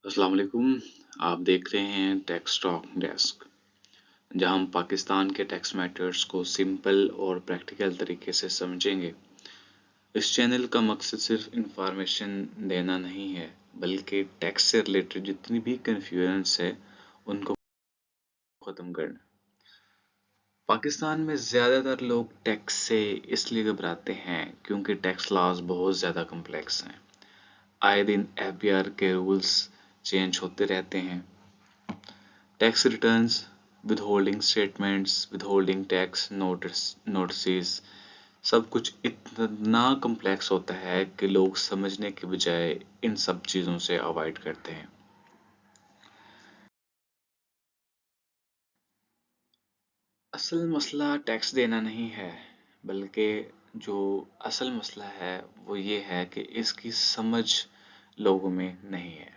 अस्सलाम वालेकुम। आप देख रहे हैं टैक्स टॉक डेस्क, जहां हम पाकिस्तान के टैक्स मैटर्स को सिंपल और प्रैक्टिकल तरीके से समझेंगे। इस चैनल का मकसद सिर्फ इंफॉर्मेशन देना नहीं है, बल्कि टैक्स से रिलेटेड जितनी भी कन्फ्यूजन्स है उनको ख़त्म करना। पाकिस्तान में ज़्यादातर लोग टैक्स से इसलिए घबराते हैं क्योंकि टैक्स लॉज बहुत ज़्यादा कम्प्लेक्स हैं। आए दिन एफबीआर के रूल्स चेंज होते रहते हैं। Tax returns, withholding statements, withholding tax notice, सब कुछ इतना कम्प्लेक्स होता है कि लोग समझने के बजाय इन सब चीज़ों से अवॉइड करते हैं। असल मसला टैक्स देना नहीं है, बल्कि जो असल मसला है वो ये है कि इसकी समझ लोगों में नहीं है।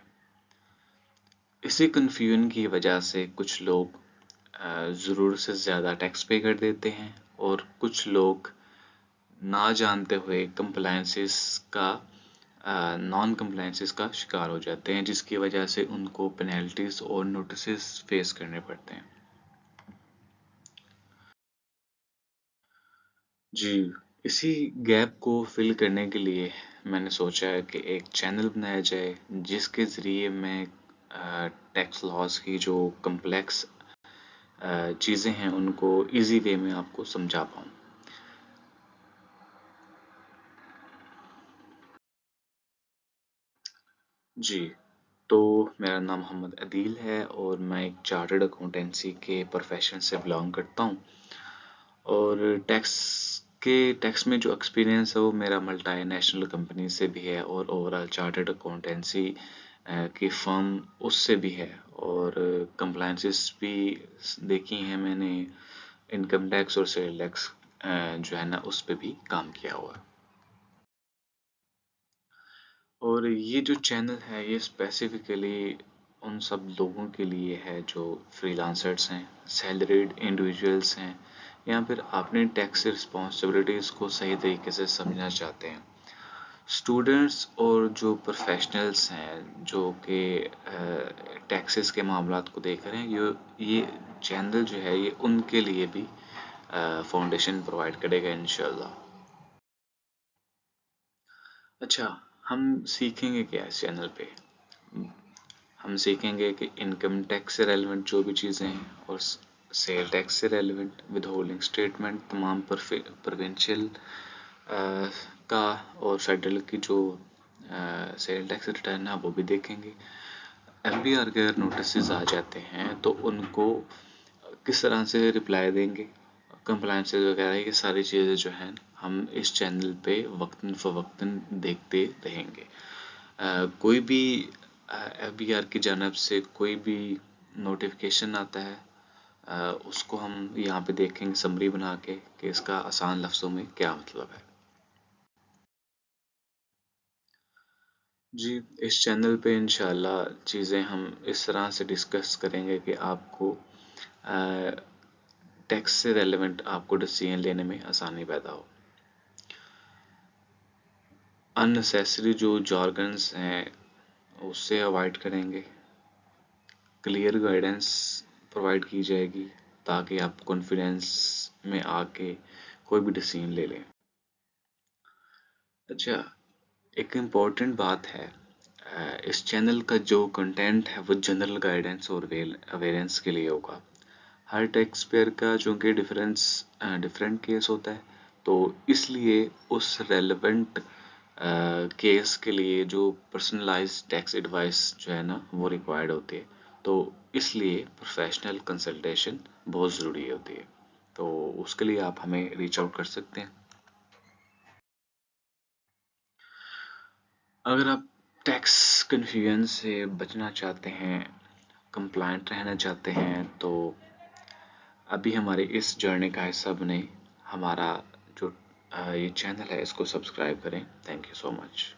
इसी कन्फ्यूजन की वजह से कुछ लोग ज़रूरत से ज़्यादा टैक्स पे कर देते हैं और कुछ लोग ना जानते हुए कंप्लायंसेस का नॉन कंप्लायंसेस का शिकार हो जाते हैं, जिसकी वजह से उनको पेनल्टीज और नोटिस फेस करने पड़ते हैं। जी, इसी गैप को फिल करने के लिए मैंने सोचा है कि एक चैनल बनाया जाए जिसके ज़रिए मैं टैक्स लॉज की जो कम्प्लेक्स चीज़ें हैं उनको इजी वे में आपको समझा पाऊँ। जी, तो मेरा नाम मोहम्मद अदील है और मैं एक चार्टर्ड अकाउंटेंसी के प्रोफेशन से बिलोंग करता हूँ। और टैक्स में जो एक्सपीरियंस है वो मेरा मल्टी नेशनल कंपनी से भी है और ओवरऑल चार्टर्ड अकाउंटेंसी की फर्म उससे भी है। और कंप्लायंसेस भी देखी हैं मैंने, इनकम टैक्स और सेल टैक्स जो है ना उस पे भी काम किया हुआ है। और ये जो चैनल है ये स्पेसिफिकली उन सब लोगों के लिए है जो फ्रीलांसर्स हैं, सैलरीड इंडिविजुअल्स हैं, या फिर अपने टैक्स रिस्पॉन्सिबिलिटीज़ को सही तरीके से समझना चाहते हैं। स्टूडेंट्स और जो प्रोफेशनल्स हैं जो कि टैक्सेस के मामलात को देख रहे हैं, ये चैनल जो है ये उनके लिए भी फाउंडेशन प्रोवाइड करेगा इंशाल्लाह। अच्छा, हम सीखेंगे क्या इस चैनल पे? हम सीखेंगे कि इनकम टैक्स से रेलिवेंट जो भी चीज़ें हैं और सेल टैक्स से रेलिवेंट विदहोल्डिंग स्टेटमेंट, तमाम प्रोविंशियल का और फेडरल की जो सेल टैक्स रिटर्न है वो भी देखेंगे। एफबीआर के अगर नोटिस आ जाते हैं तो उनको किस तरह से रिप्लाई देंगे, कंप्लायंसेस वगैरह, ये सारी चीज़ें जो हैं हम इस चैनल पे वक्तन फ़वक्तन देखते रहेंगे। कोई भी एफबीआर की जानब से कोई भी नोटिफिकेशन आता है, उसको हम यहाँ पे देखेंगे समरी बना के कि इसका आसान लफ्ज़ों में क्या मतलब है। जी, इस चैनल पे इंशाल्लाह चीज़ें हम इस तरह से डिस्कस करेंगे कि आपको टैक्स से रेलेवेंट आपको डिसीजन लेने में आसानी पैदा हो। अननेसेसरी जो जार्गन्स हैं उससे अवॉइड करेंगे। क्लियर गाइडेंस प्रोवाइड की जाएगी ताकि आप कॉन्फिडेंस में आके कोई भी डिसीजन ले लें। अच्छा, एक इम्पॉर्टेंट बात है, इस चैनल का जो कंटेंट है वो जनरल गाइडेंस और अवेयरेंस के लिए होगा। हर टैक्स पेयर का चूँकि डिफरेंट केस होता है, तो इसलिए उस रेलेवेंट केस के लिए जो पर्सनलाइज्ड टैक्स एडवाइस जो है ना वो रिक्वायर्ड होती है। तो इसलिए प्रोफेशनल कंसल्टेशन बहुत ज़रूरी होती है। तो उसके लिए आप हमें रीच आउट कर सकते हैं। अगर आप टैक्स कन्फ्यूजन से बचना चाहते हैं, कंप्लायंट रहना चाहते हैं, तो अभी हमारे इस जर्नी का हिस्सा बने। हमारा जो ये चैनल है इसको सब्सक्राइब करें। Thank you so much.